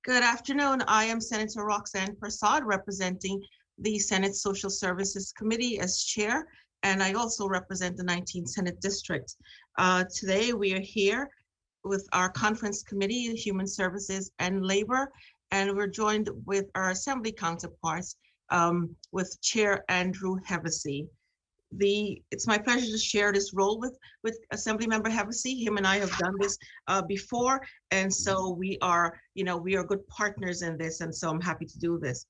Good afternoon. I am Senator Roxanne Prasad, representing the Senate Social Services Committee as chair, and I also represent the 19th Senate District. Today we are here with our conference committee, Human Services and Labor, and we're joined with our assembly counterparts with Chair Andrew Hevesy. It's my pleasure to share this role with Assemblymember Hevesy. Him and I have done this before, and so we are good partners in this, and so I'm happy to do this.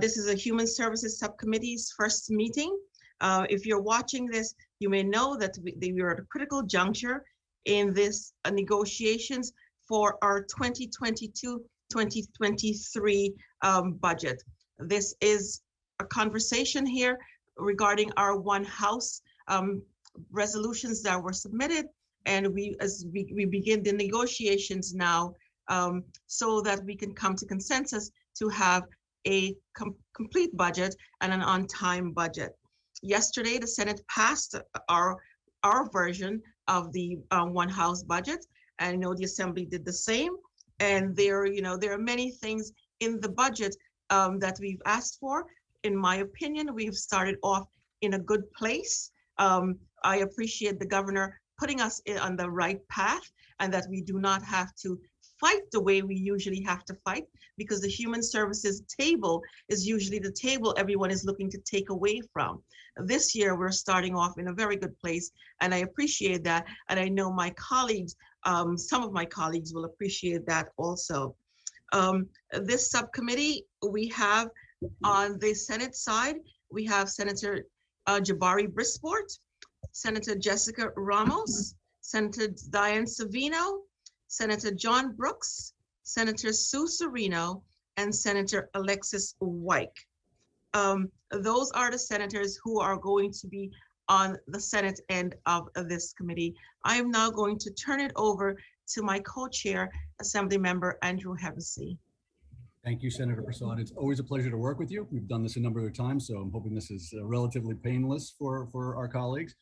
This is a Human Services Subcommittee's first meeting. If you're watching this, you may know that we are at a critical juncture in this negotiations for our 2022-2023 budget. This is a conversation here regarding our One House resolutions that were submitted, and we begin the negotiations now so that we can come to consensus to have a complete budget and an on-time budget. Yesterday, the Senate passed our version of the One House budget, and I know the Assembly did the same. And there are many things in the budget that we've asked for. In my opinion, we've started off in a good place. I appreciate the governor putting us on the right path, and that we do not have to fight the way we usually have to fight, because the human services table is usually the table everyone is looking to take away from. This year, we're starting off in a very good place, and I appreciate that. And I know my colleagues, some of my colleagues will appreciate that also. This subcommittee, we have on the Senate side, we have Senator Jabari Brisport, Senator Jessica Ramos, Senator Diane Savino, Senator John Brooks, Senator Sue Serino, and Senator Alexis Wyke. Those are the senators who are going to be on the Senate end of this committee. I am now going to turn it over to my co-chair, Assemblymember Andrew Hevesy. Thank you, Senator Prasad. It's always a pleasure to work with you. We've done this a number of times, so I'm hoping this is relatively painless for our colleagues.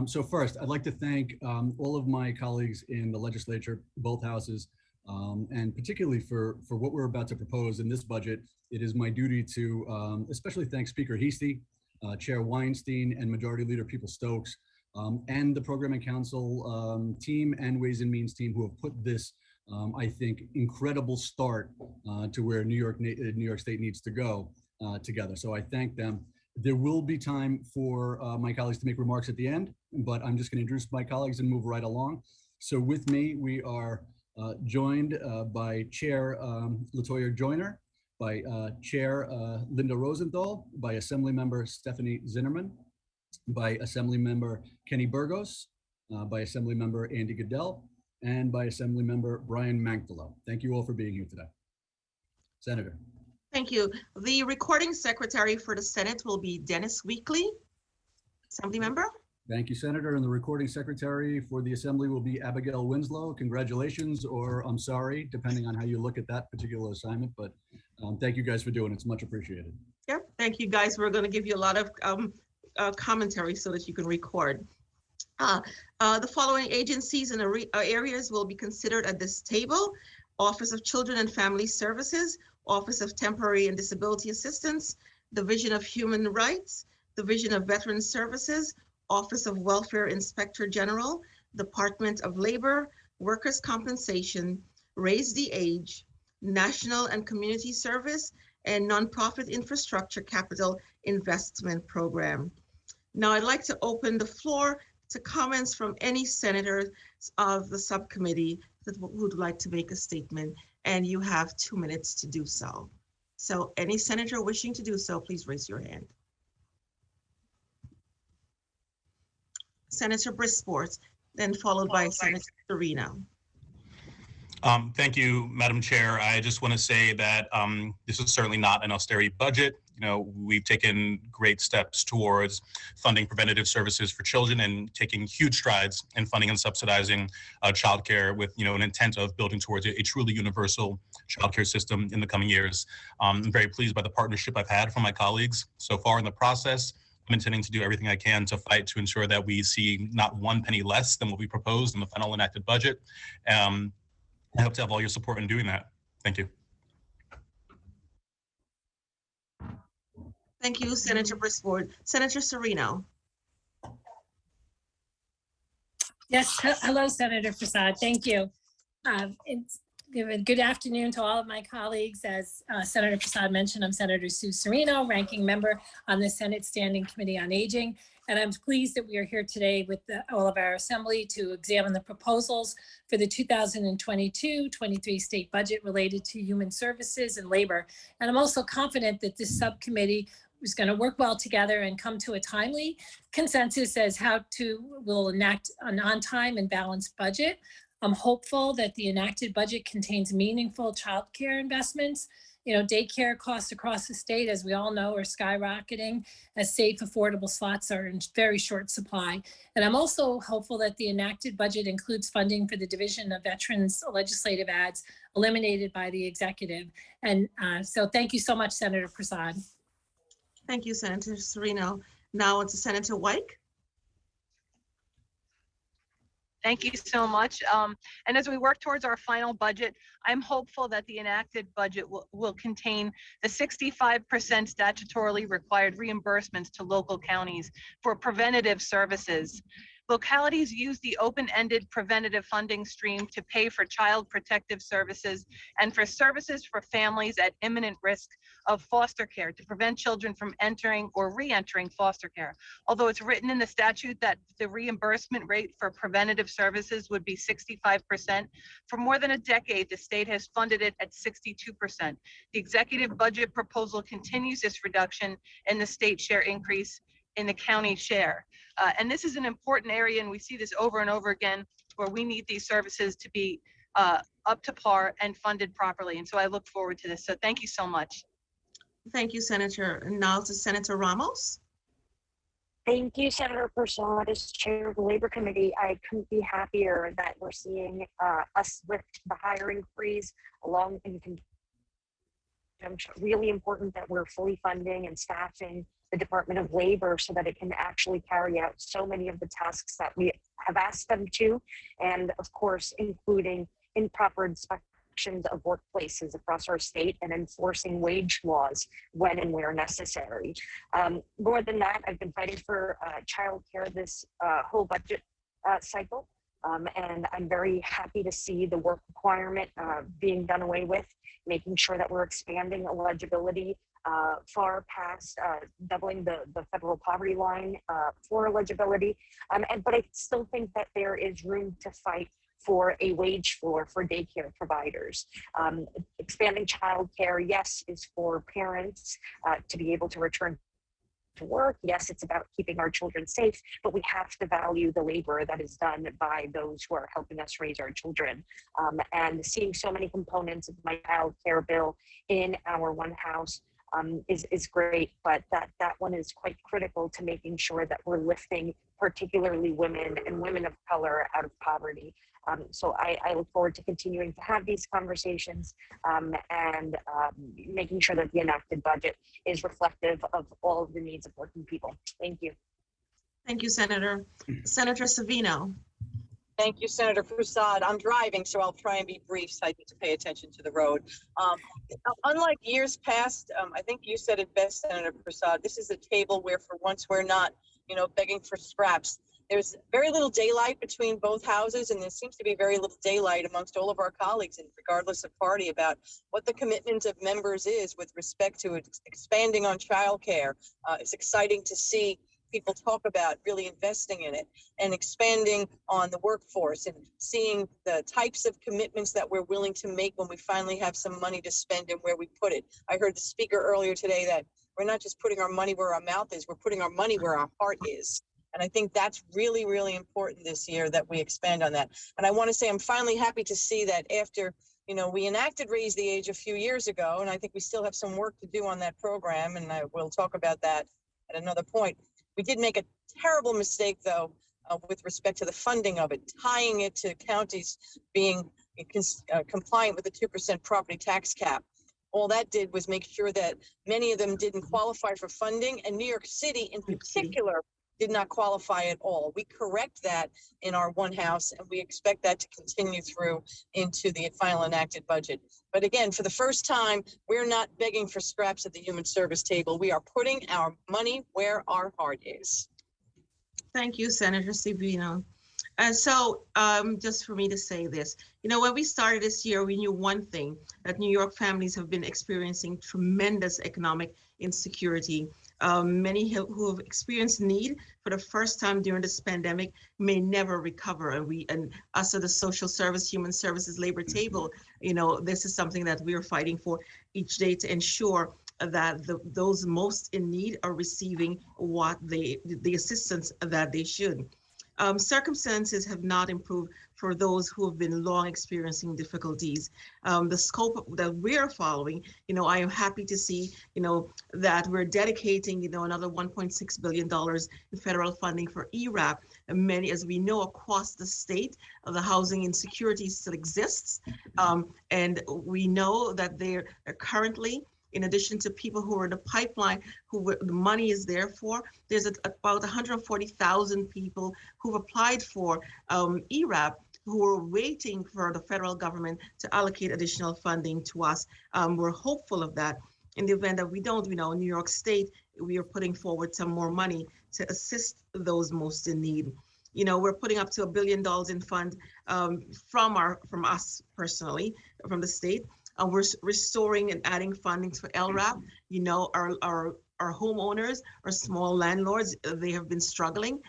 So first, I'd like to thank all of my colleagues in the legislature, both houses, and particularly for what we're about to propose in this budget. It is my duty to especially thank Speaker Heastie, Chair Weinstein, and Majority Leader Peoples-Stokes, and the Programming Council team and Ways and Means team who have put this I think, incredible start to where New York State needs to go together. So I thank them. There will be time for my colleagues to make remarks at the end, but I'm just going to introduce my colleagues and move right along. So with me, we are joined by Chair Latoya Joyner, by Chair Linda Rosenthal, by Assemblymember Stephanie Zinnerman, by Assemblymember Kenny Burgos, by Assemblymember Andy Goodell, and by Assemblymember Brian Manctolo. Thank you all for being here today. Senator. Thank you. The recording secretary for the Senate will be Dennis Weekly. Assemblymember. Thank you, Senator. And the recording secretary for the Assembly will be Abigail Winslow. Congratulations, or I'm sorry, depending on how you look at that particular assignment, but thank you guys for doing it. It's much appreciated. Yep, thank you guys. We're going to give you a lot of commentary so that you can record. The following agencies and areas will be considered at this table: Office of Children and Family Services, Office of Temporary and Disability Assistance, Division of Human Rights, Division of Veterans Services, Office of Welfare Inspector General, Department of Labor, Workers' Compensation, Raise the Age, National and Community Service, and Nonprofit Infrastructure Capital Investment Program. Now I'd like to open the floor to comments from any senators of the subcommittee that would like to make a statement, and you have 2 minutes to do so. So any senator wishing to do so, please raise your hand. Senator Brisport, then followed by Senator Serino. Thank you, Madam Chair. I just want to say that this is certainly not an austerity budget. You know, we've taken great steps towards funding preventative services for children and taking huge strides in funding and subsidizing childcare with, an intent of building towards a truly universal childcare system in the coming years. I'm very pleased by the partnership I've had from my colleagues so far in the process. I'm intending to do everything I can to fight to ensure that we see not one penny less than what we proposed in the final enacted budget. I hope to have all your support in doing that. Thank you. Thank you, Senator Brisboard. Senator Serino. Yes, hello, Senator Prasad. Thank you. It's good afternoon to all of my colleagues. As Senator Prasad mentioned, I'm Senator Sue Serino, ranking member on the Senate Standing Committee on Aging. And I'm pleased that we are here today with all of our assembly to examine the proposals for the 2022-23 state budget related to human services and labor. And I'm also confident that this subcommittee is going to work well together and come to a timely consensus as how will enact an on-time and balanced budget. I'm hopeful that the enacted budget contains meaningful childcare investments. Daycare costs across the state, as we all know, are skyrocketing as safe, affordable slots are in very short supply. And I'm also hopeful that the enacted budget includes funding for the Division of Veterans Legislative Ads eliminated by the executive. And so thank you so much, Senator Prasad. Thank you, Senator Serino. Now it's Senator Wyke. Thank you so much. And as we work towards our final budget, I'm hopeful that the enacted budget will contain the 65% statutorily required reimbursements to local counties for preventative services. Localities use the open-ended preventative funding stream to pay for child protective services and for services for families at imminent risk of foster care to prevent children from entering or re-entering foster care. Although it's written in the statute that the reimbursement rate for preventative services would be 65%, for more than a decade, the state has funded it at 62%. The executive budget proposal continues this reduction in the state share increase in the county share. And this is an important area, and we see this over and over again, where we need these services to be up to par and funded properly. And so I look forward to this. So thank you so much. Thank you, Senator. And now to Senator Ramos. Thank you, Senator Prasad. As chair of the Labor Committee, I couldn't be happier that we're seeing us lift the hiring freeze along in really important that we're fully funding and staffing the Department of Labor so that it can actually carry out so many of the tasks that we have asked them to, and of course, including improper inspections of workplaces across our state and enforcing wage laws when and where necessary. More than that, I've been fighting for childcare this whole budget cycle. And I'm very happy to see the work requirement being done away with, making sure that we're expanding eligibility far past doubling the federal poverty line for eligibility. But I still think that there is room to fight for a wage floor for daycare providers. Expanding childcare, yes, is for parents to be able to return to work. Yes, it's about keeping our children safe, but we have to value the labor that is done by those who are helping us raise our children. And seeing so many components of my child care bill in our one house is great, but that one is quite critical to making sure that we're lifting particularly women and women of color out of poverty. So I look forward to continuing to have these conversations and making sure that the enacted budget is reflective of all of the needs of working people. Thank you. Thank you, Senator. Senator Savino. Thank you, Senator Prasad. I'm driving, so I'll try and be brief so I need to pay attention to the road. Unlike years past, I think you said it best, Senator Prasad, this is a table where for once we're not, begging for scraps. There's very little daylight between both houses, and there seems to be very little daylight amongst all of our colleagues, and regardless of party, about what the commitment of members is with respect to expanding on childcare. It's exciting to see people talk about really investing in it and expanding on the workforce and seeing the types of commitments that we're willing to make when we finally have some money to spend and where we put it. I heard the speaker earlier today that we're not just putting our money where our mouth is, we're putting our money where our heart is. And I think that's really, really important this year that we expand on that. And I want to say I'm finally happy to see that after, we enacted Raise the Age a few years ago, and I think we still have some work to do on that program, and we'll talk about that at another point. We did make a terrible mistake, though, with respect to the funding of it, tying it to counties being compliant with the 2% property tax cap. All that did was make sure that many of them didn't qualify for funding, and New York City in particular did not qualify at all. We correct that in our one house, and we expect that to continue through into the final enacted budget. But again, for the first time, we're not begging for scraps at the human service table. We are putting our money where our heart is. Thank you, Senator Savino. And so just for me to say this, when we started this year, we knew one thing, that New York families have been experiencing tremendous economic insecurity. Many who have experienced need for the first time during this pandemic may never recover. And us at the Social Service, Human Services Labor Table, this is something that we're fighting for each day to ensure that those most in need are receiving the assistance that they should. Circumstances have not improved for those who have been long experiencing difficulties. The scope that we're following, I am happy to see, that we're dedicating, another $1.6 billion in federal funding for ERAP. And many, as we know, across the state, the housing insecurity still exists. And we know that they're currently, in addition to people who are in the pipeline, who the money is there for, there's about 140,000 people who've applied for ERAP who are waiting for the federal government to allocate additional funding to us. We're hopeful of that. In the event that we don't, New York State, we are putting forward some more money to assist those most in need. We're putting up to $1 billion in fund from us personally, from the state. We're restoring and adding funding for LRAP. Our homeowners, our small landlords, they have been struggling.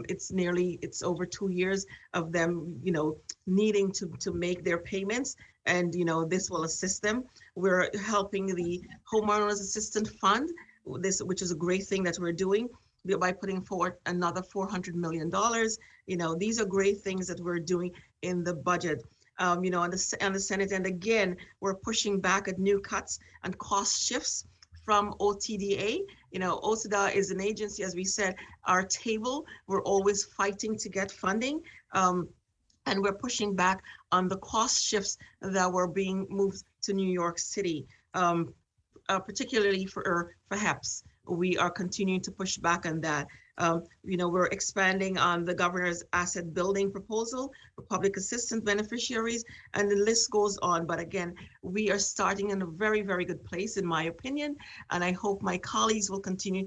It's over 2 years of them, needing to make their payments, and this will assist them. We're helping the Homeowners Assistance Fund, which is a great thing that we're doing by putting forward another $400 million. These are great things that we're doing in the budget. On the Senate, and again, we're pushing back at new cuts and cost shifts from OTDA. OTDA is an agency, as we said, our table, we're always fighting to get funding, and we're pushing back on the cost shifts that were being moved to New York City, particularly for HEPS. We are continuing to push back on that. We're expanding on the governor's asset building proposal for public assistance beneficiaries, and the list goes on. But again, we are starting in a very, very good place, in my opinion, and I hope my colleagues will continue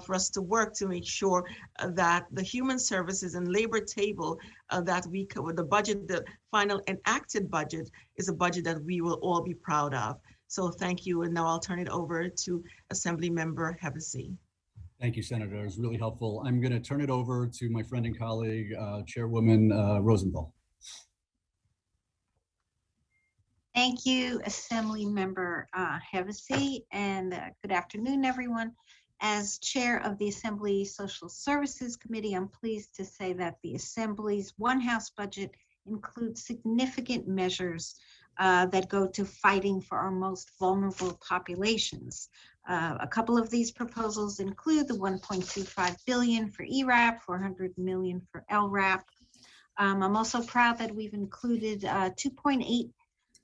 for us to work to make sure that the human services and labor table that we cover, the budget, the final enacted budget, is a budget that we will all be proud of. So thank you, and now I'll turn it over to Assembly Member Hevesi. Thank you, Senator. It was really helpful. I'm going to turn it over to my friend and colleague, Chairwoman Rosenthal. Thank you, Assembly Member Hevesi, and good afternoon, everyone. As Chair of the Assembly Social Services Committee, I'm pleased to say that the Assembly's One House budget includes significant measures that go to fighting for our most vulnerable populations. A couple of these proposals include the $1.25 billion for ERAP, $400 million for LRAP. I'm also proud that we've included $2.8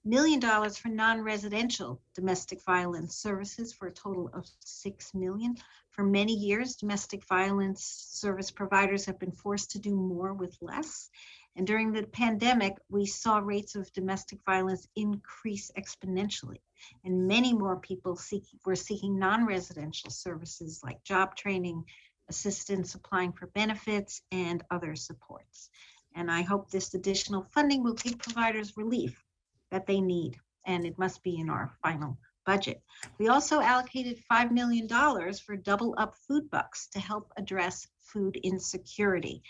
million for non-residential domestic violence services for a total of $6 million. For many years, domestic violence service providers have been forced to do more with less. And during the pandemic, we saw rates of domestic violence increase exponentially. And many more people were seeking non-residential services like job training, assistance applying for benefits, and other supports. And I hope this additional funding will give providers relief that they need, and it must be in our final budget. We also allocated $5 million for Double Up Food Bucks to help address food insecurity.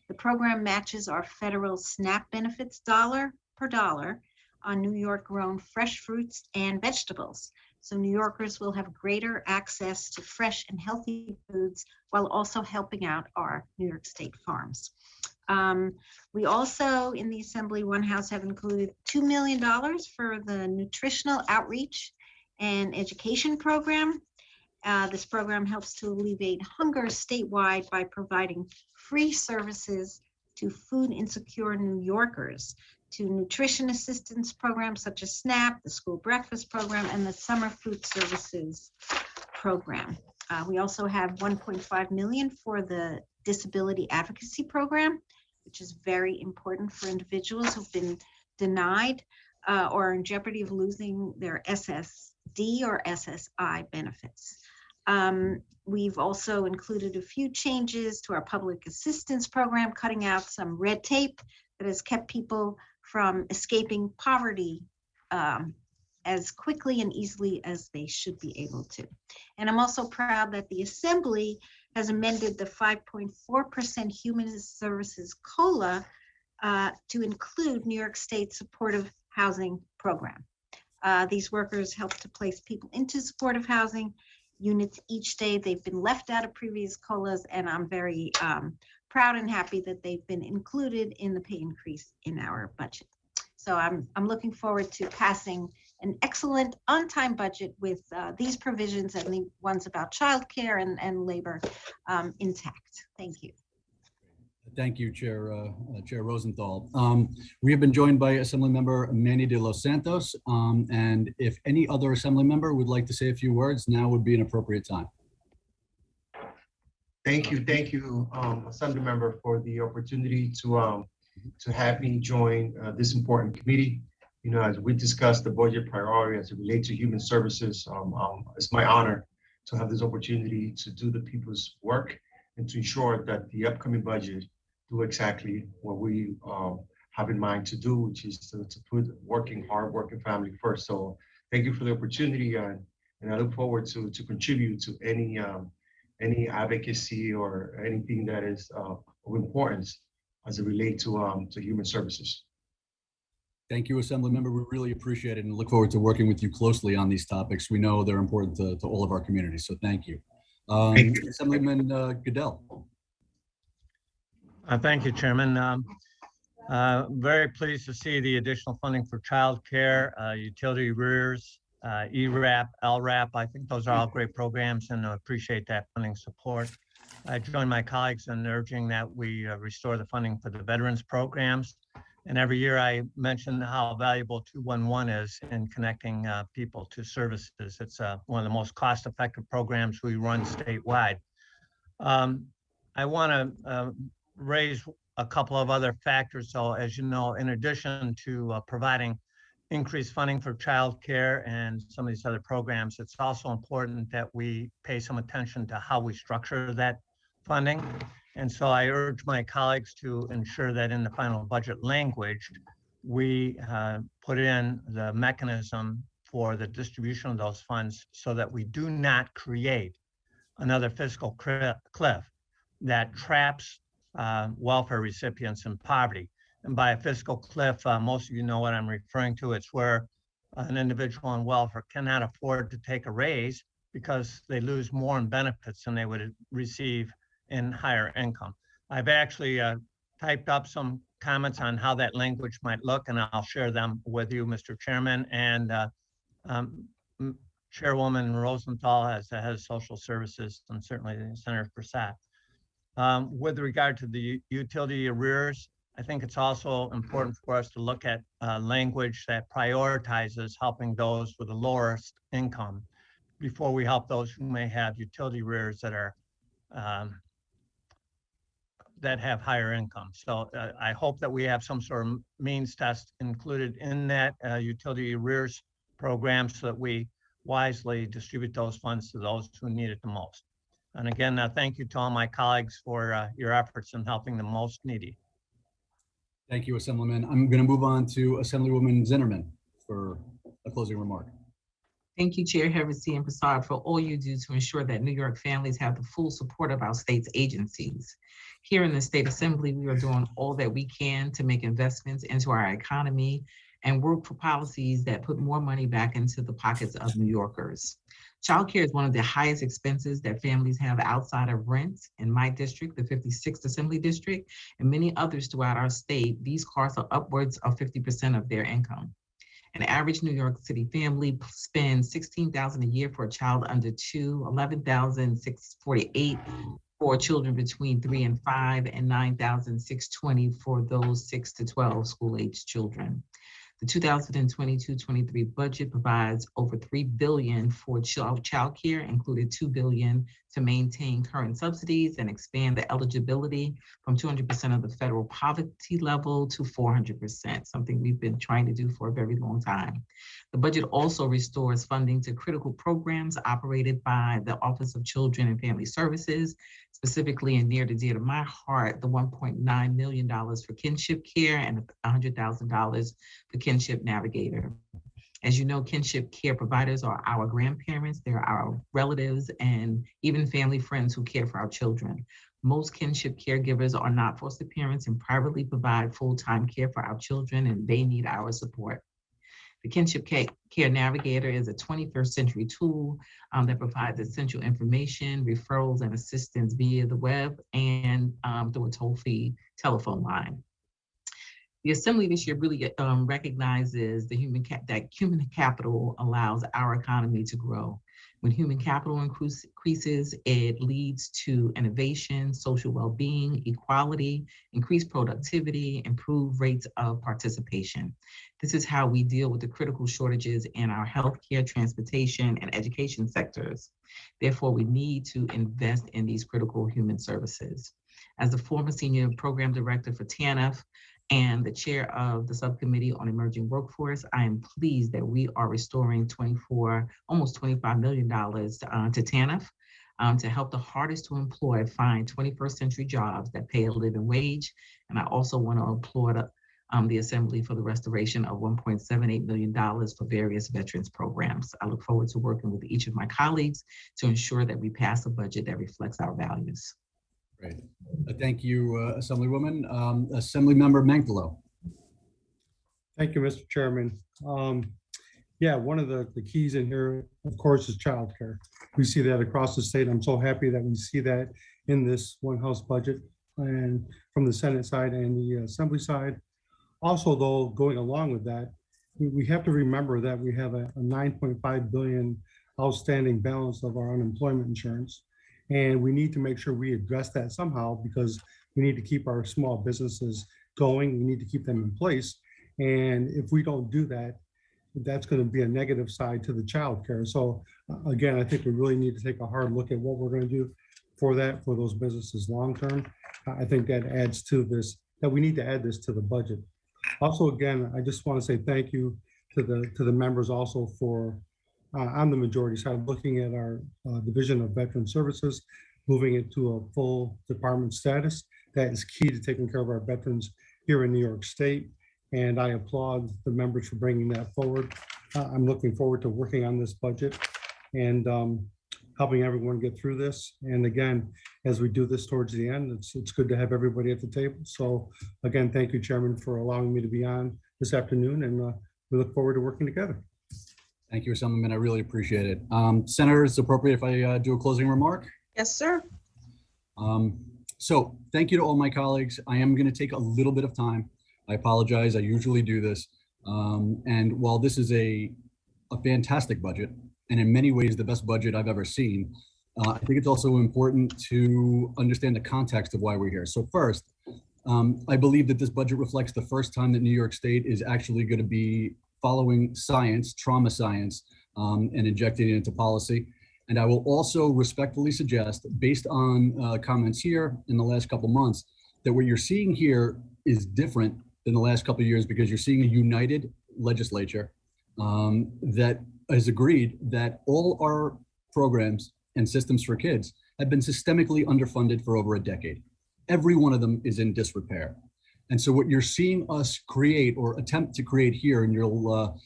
The program matches our federal SNAP benefits dollar per dollar on New York grown fresh fruits and vegetables. So New Yorkers will have greater access to fresh and healthy foods while also helping out our New York State farms. We also, in the Assembly One House, have included $2 million for the nutritional outreach and education program. This program helps to alleviate hunger statewide by providing free services to food insecure New Yorkers, to nutrition assistance programs such as SNAP, the school breakfast program, and the summer food services program. We also have $1.5 million for the disability advocacy program, which is very important for individuals who've been denied or are in jeopardy of losing their SSD or SSI benefits. We've also included a few changes to our public assistance program, cutting out some red tape that has kept people from escaping poverty as quickly and easily as they should be able to. And I'm also proud that the Assembly has amended the 5.4% Human Services COLA to include New York State Supportive Housing Program. These workers help to place people into supportive housing units each day. They've been left out of previous COLAs, and I'm very proud and happy that they've been included in the pay increase in our budget. So I'm looking forward to passing an excellent on-time budget with these provisions and the ones about childcare and labor intact. Thank you. Thank you, Chair Rosenthal. We have been joined by Assemblymember Manny de los Santos. And if any other Assembly member would like to say a few words, now would be an appropriate time. Thank you, Assemblymember, for the opportunity to have me join this important committee. You know, as we discuss the budget priority as it relates to human services, it's my honor to have this opportunity to do the people's work and to ensure that the upcoming budget do exactly what we have in mind to do, which is to put hard-working family first. So thank you for the opportunity, and I look forward to contribute to any advocacy or anything that is of importance as it relates to human services. Thank you, Assemblymember. We really appreciate it and look forward to working with you closely on these topics. We know they're important to all of our communities, so thank you. Assemblyman Goodell. Thank you, Chairman. Very pleased to see the additional funding for childcare, utility arrears, ERAP, LRAP. I think those are all great programs, and I appreciate that funding support. I join my colleagues in urging that we restore the funding for the veterans programs. And every year I mention how valuable 211 is in connecting people to services. It's one of the most cost-effective programs we run statewide. I want to raise a couple of other factors. So as you know, in addition to providing increased funding for childcare and some of these other programs, it's also important that we pay some attention to how we structure that funding. And so I urge my colleagues to ensure that in the final budget language, we put in the mechanism for the distribution of those funds so that we do not create another fiscal cliff that traps welfare recipients in poverty. And by a fiscal cliff, most of you know what I'm referring to. It's where an individual on welfare cannot afford to take a raise because they lose more in benefits than they would receive in higher income. I've actually typed up some comments on how that language might look, and I'll share them with you, Mr. Chairman, and Chairwoman Rosenthal as the head of social services, and certainly Senator Prasad. With regard to the utility arrears, I think it's also important for us to look at language that prioritizes helping those with the lowest income before we help those who may have utility arrears that are that have higher income. So I hope that we have some sort of means test included in that utility arrears program so that we wisely distribute those funds to those who need it the most. And again, thank you to all my colleagues for your efforts in helping the most needy. Thank you, Assemblyman. I'm going to move on to Assemblywoman Zinnerman for a closing remark. Thank you, Chair Hevesy and Prasad, for all you do to ensure that New York families have the full support of our state's agencies. Here in the State Assembly, we are doing all that we can to make investments into our economy and work for policies that put more money back into the pockets of New Yorkers. Childcare is one of the highest expenses that families have outside of rent. In my district, the 56th Assembly District, and many others throughout our state, these costs are upwards of 50% of their income. An average New York City family spends $16,000 a year for a child under 2, $11,648 for children between 3 and 5, and $9,620 for those 6 to 12 school-age children. The 2022-23 budget provides over $3 billion for child care, included $2 billion to maintain current subsidies and expand the eligibility from 200% of the federal poverty level to 400%, something we've been trying to do for a very long time. The budget also restores funding to critical programs operated by the Office of Children and Family Services, specifically and near and dear to my heart, the $1.9 million for kinship care and $100,000 for kinship navigator. As you know, kinship care providers are our grandparents, they're our relatives, and even family friends who care for our children. Most kinship caregivers are not foster parents and privately provide full-time care for our children, and they need our support. The Kinship Care Navigator is a 21st century tool that provides essential information, referrals, and assistance via the web and through a toll-free telephone line. The Assembly this year really recognizes that human capital allows our economy to grow. When human capital increases, it leads to innovation, social well-being, equality, increased productivity, improved rates of participation. This is how we deal with the critical shortages in our healthcare, transportation, and education sectors. Therefore, we need to invest in these critical human services. As the former senior program director for TANF, and the chair of the subcommittee on emerging workforce, I am pleased that we are restoring almost $25 million to TANF to help the hardest to employ find 21st century jobs that pay a living wage. And I also want to applaud the Assembly for the restoration of $1.78 million for various veterans programs. I look forward to working with each of my colleagues to ensure that we pass a budget that reflects our values. Great. Thank you, Assemblywoman. Assemblymember Mangalo. Thank you, Mr. Chairman. Yeah, one of the keys in here, of course, is childcare. We see that across the state. I'm so happy that we see that in this one House budget and from the Senate side and the Assembly side. Also, though, going along with that, we have to remember that we have a $9.5 billion outstanding balance of our unemployment insurance. And we need to make sure we address that somehow because we need to keep our small businesses going. We need to keep them in place. And if we don't do that, that's going to be a negative side to the child care. So again, I think we really need to take a hard look at what we're going to do for those businesses long term. I think that adds to this, that we need to add this to the budget. Also, again, I just want to say thank you to the members also for on the majority side, looking at our Division of Veteran Services, moving it to a full department status. That is key to taking care of our veterans here in New York State. And I applaud the members for bringing that forward. I'm looking forward to working on this budget and helping everyone get through this. And again, as we do this towards the end, it's good to have everybody at the table. So again, thank you, Chairman, for allowing me to be on this afternoon, and we look forward to working together. Thank you, Assemblyman. I really appreciate it. Senator, is it appropriate if I do a closing remark? Yes, sir. So thank you to all my colleagues. I am going to take a little bit of time. I apologize. I usually do this. And while this is a fantastic budget, and in many ways the best budget I've ever seen, I think it's also important to understand the context of why we're here. So first, I believe that this budget reflects the first time that New York State is actually going to be following science, trauma science, and injecting it into policy. And I will also respectfully suggest, based on comments here in the last couple months, that what you're seeing here is different than the last couple of years because you're seeing a united legislature that has agreed that all our programs and systems for kids have been systemically underfunded for over a decade. Every one of them is in disrepair. And so what you're seeing us create or attempt to create here, and you'll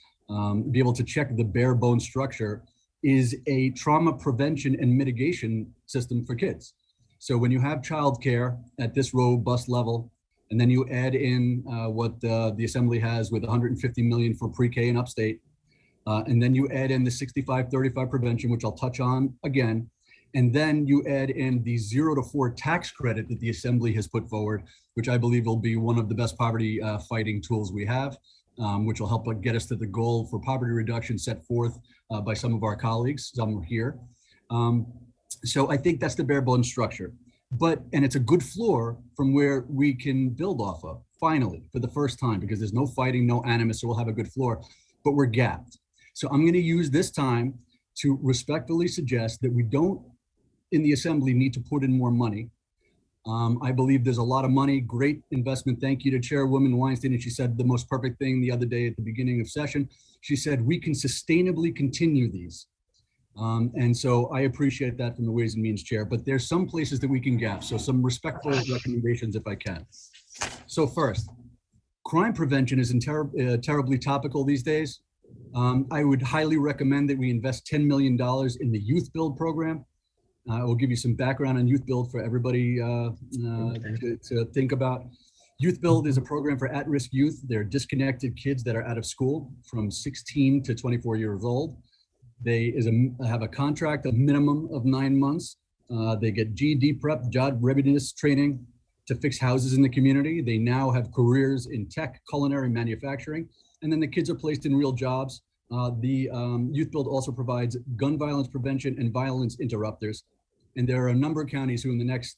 be able to check the bare bone structure, is a trauma prevention and mitigation system for kids. So when you have childcare at this robust level, and then you add in what the Assembly has with 150 million for pre-K and upstate, and then you add in the 65-35 prevention, which I'll touch on again, and then you add in the 0 to 4 tax credit that the Assembly has put forward, which I believe will be one of the best poverty fighting tools we have, which will help get us to the goal for poverty reduction set forth by some of our colleagues, some here. So I think that's the bare bones structure. And it's a good floor from where we can build off of, finally, for the first time, because there's no fighting, no animus, so we'll have a good floor, but we're gapped. So I'm gonna use this time to respectfully suggest that we don't in the assembly need to put in more money. I believe there's a lot of money, great investment. Thank you to Chairwoman Weinstein. And she said the most perfect thing the other day at the beginning of session. She said, we can sustainably continue these. And so I appreciate that from the Ways and Means Chair, but there's some places that we can gap. So some respectful recommendations if I can. So first, crime prevention is terribly topical these days. I would highly recommend that we invest $10 million in the Youth Build program. I will give you some background on Youth Build for everybody to think about. Youth Build is a program for at-risk youth. They're disconnected kids that are out of school from 16 to 24 years old. They have a contract, a minimum of 9 months. They get GED prep, job readiness training to fix houses in the community. They now have careers in tech, culinary, manufacturing, and then the kids are placed in real jobs. The Youth Build also provides gun violence prevention and violence interrupters. And there are a number of counties who in the next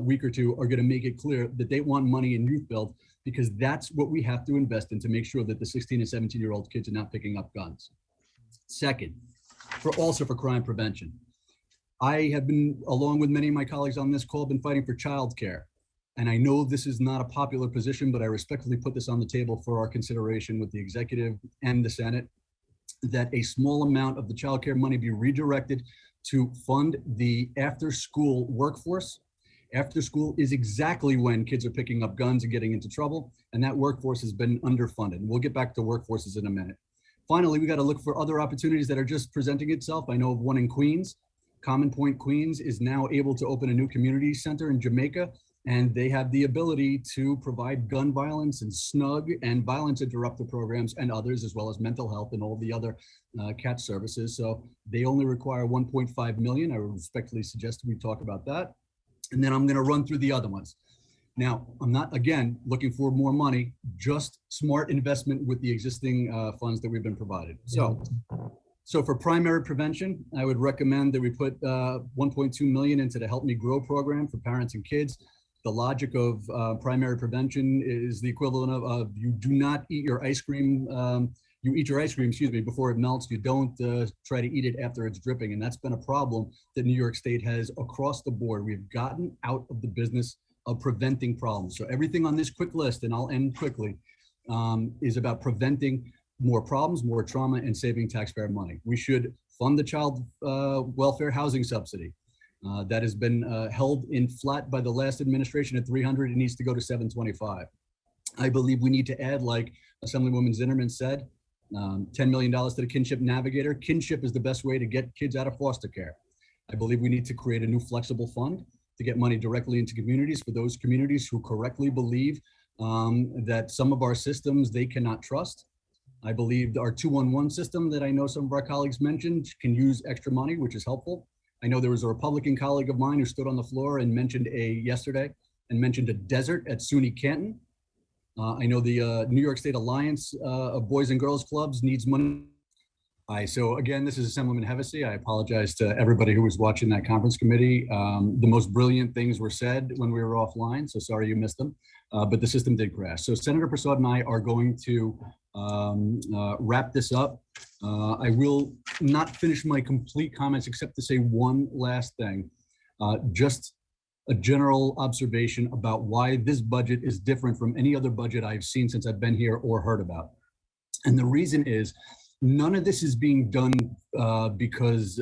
week or two are going to make it clear that they want money in Youth Build, because that's what we have to invest in to make sure that the 16 and 17-year-old kids are not picking up guns. Second, also for crime prevention. I have been, along with many of my colleagues on this call, been fighting for childcare. And I know this is not a popular position, but I respectfully put this on the table for our consideration with the executive and the Senate, that a small amount of the childcare money be redirected to fund the after-school workforce. After school is exactly when kids are picking up guns and getting into trouble, and that workforce has been underfunded. We'll get back to workforces in a minute. Finally, we got to look for other opportunities that are just presenting itself. I know of one in Queens. Common Point Queens is now able to open a new community center in Jamaica, and they have the ability to provide gun violence and SNUG and violence interrupter programs and others, as well as mental health and all the other CAT services. So they only require 1.5 million. I would respectfully suggest we talk about that. And then I'm going to run through the other ones. Now, I'm not, again, looking for more money, just smart investment with the existing funds that we've been provided. So for primary prevention, I would recommend that we put 1.2 million into the Help Me Grow program for parents and kids. The logic of primary prevention is the equivalent of you do not eat your ice cream, you eat your ice cream, excuse me, before it melts. You don't try to eat it after it's dripping. And that's been a problem that New York State has across the board. We've gotten out of the business of preventing problems. So everything on this quick list, and I'll end quickly, is about preventing more problems, more trauma, and saving taxpayer money. We should fund the child welfare housing subsidy. That has been held in flat by the last administration at 300. It needs to go to 725. I believe we need to add, like Assemblywoman Zinnerman said, $10 million to the Kinship Navigator. Kinship is the best way to get kids out of foster care. I believe we need to create a new flexible fund to get money directly into communities for those communities who correctly believe that some of our systems they cannot trust. I believe our 211 system that I know some of our colleagues mentioned can use extra money, which is helpful. I know there was a Republican colleague of mine who stood on the floor and mentioned yesterday a desert at SUNY Canton. I know the New York State Alliance of Boys and Girls Clubs needs money. So again, this is Assemblyman Hevesy. I apologize to everybody who was watching that conference committee. The most brilliant things were said when we were offline, so sorry you missed them, but the system did crash. So Senator Prasad and I are going to wrap this up. I will not finish my complete comments except to say one last thing. Just a general observation about why this budget is different from any other budget I've seen since I've been here or heard about. And the reason is none of this is being done because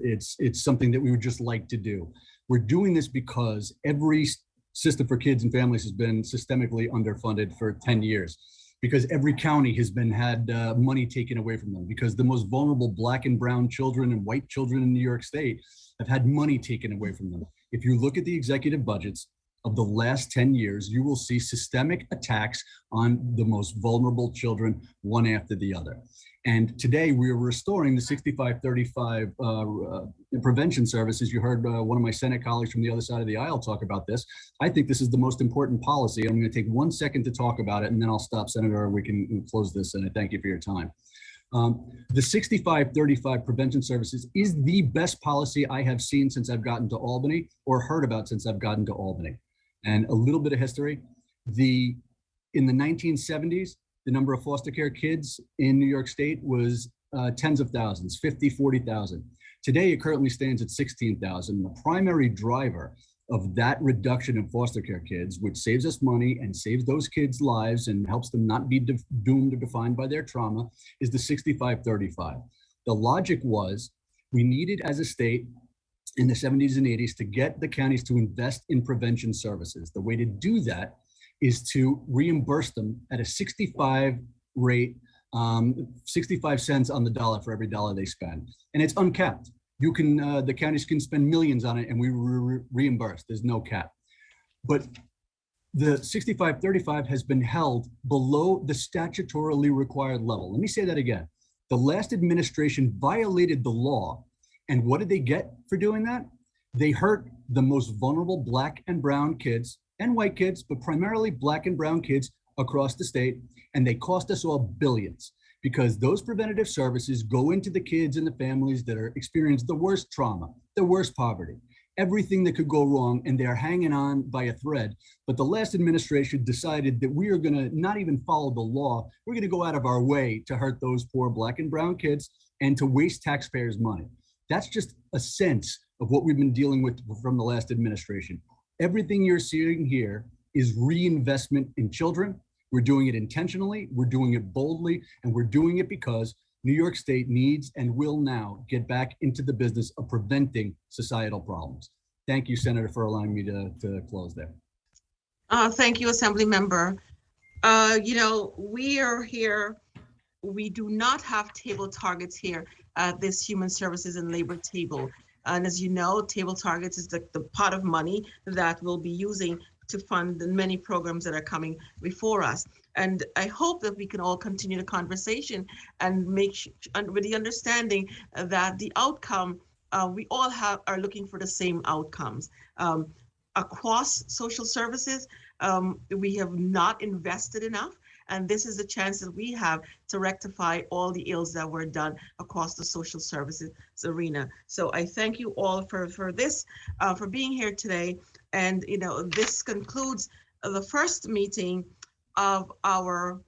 it's something that we would just like to do. We're doing this because every system for kids and families has been systemically underfunded for 10 years. Because every county has had money taken away from them, because the most vulnerable Black and brown children and white children in New York State have had money taken away from them. If you look at the executive budgets of the last 10 years, you will see systemic attacks on the most vulnerable children, one after the other. And today we are restoring the 6535 prevention services. You heard one of my Senate colleagues from the other side of the aisle talk about this. I think this is the most important policy. I'm going to take 1 second to talk about it, and then I'll stop, Senator. We can close this, and I thank you for your time. The 6535 prevention services is the best policy I have seen since I've gotten to Albany, or heard about since I've gotten to Albany. And a little bit of history. In the 1970s, the number of foster care kids in New York State was tens of thousands, 50, 40,000. Today, it currently stands at 16,000. The primary driver of that reduction in foster care kids, which saves us money and saves those kids' lives and helps them not be doomed or defined by their trauma, is the 65-35. The logic was we needed as a state in the 70s and 80s to get the counties to invest in prevention services. The way to do that is to reimburse them at a 65 rate, 65 cents on the dollar for every dollar they spend. And it's uncapped. You can, the counties can spend millions on it and we reimburse. There's no cap. But the 65-35 has been held below the statutorily required level. Let me say that again. The last administration violated the law. And what did they get for doing that? They hurt the most vulnerable Black and brown kids and white kids, but primarily Black and brown kids across the state. And they cost us all billions, because those preventative services go into the kids and the families that are experiencing the worst trauma, the worst poverty, everything that could go wrong, and they're hanging on by a thread. But the last administration decided that we are gonna not even follow the law. We're gonna go out of our way to hurt those poor Black and brown kids and to waste taxpayers' money. That's just a sense of what we've been dealing with from the last administration. Everything you're seeing here is reinvestment in children. We're doing it intentionally, we're doing it boldly, and we're doing it because New York State needs and will now get back into the business of preventing societal problems. Thank you, Senator, for allowing me to close there. Thank you, Assembly Member. We are here, we do not have table targets here at this Human Services and Labor table. And as you know, table targets is the pot of money that we'll be using to fund the many programs that are coming before us. And I hope that we can all continue the conversation and with the understanding that the outcome, we all are looking for the same outcomes. Across social services, we have not invested enough. And this is the chance that we have to rectify all the ills that were done across the social services arena. So I thank you all for this, for being here today. And this concludes the first meeting of our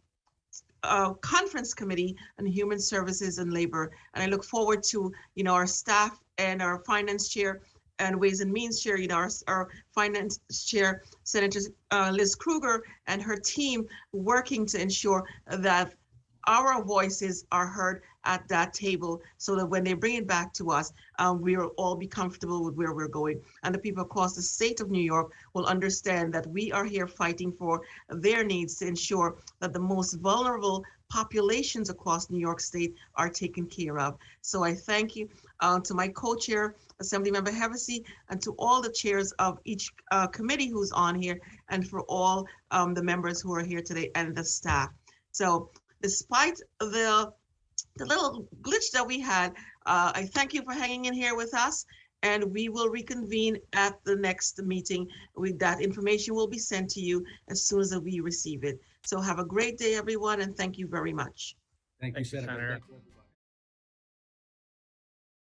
conference committee on human services and labor. And I look forward to our staff and our finance chair and Ways and Means chair, our finance chair, Senator Liz Krueger, and her team working to ensure that our voices are heard at that table, so that when they bring it back to us, we will all be comfortable with where we're going. And the people across the state of New York will understand that we are here fighting for their needs to ensure that the most vulnerable populations across New York State are taken care of. So I thank you to my co-chair, Assemblymember Hevesy, and to all the chairs of each committee who's on here, and for all the members who are here today and the staff. So despite the little glitch that we had, I thank you for hanging in here with us, and we will reconvene at the next meeting. With that information will be sent to you as soon as we receive it. So have a great day, everyone, and thank you very much. Thank you, Senator.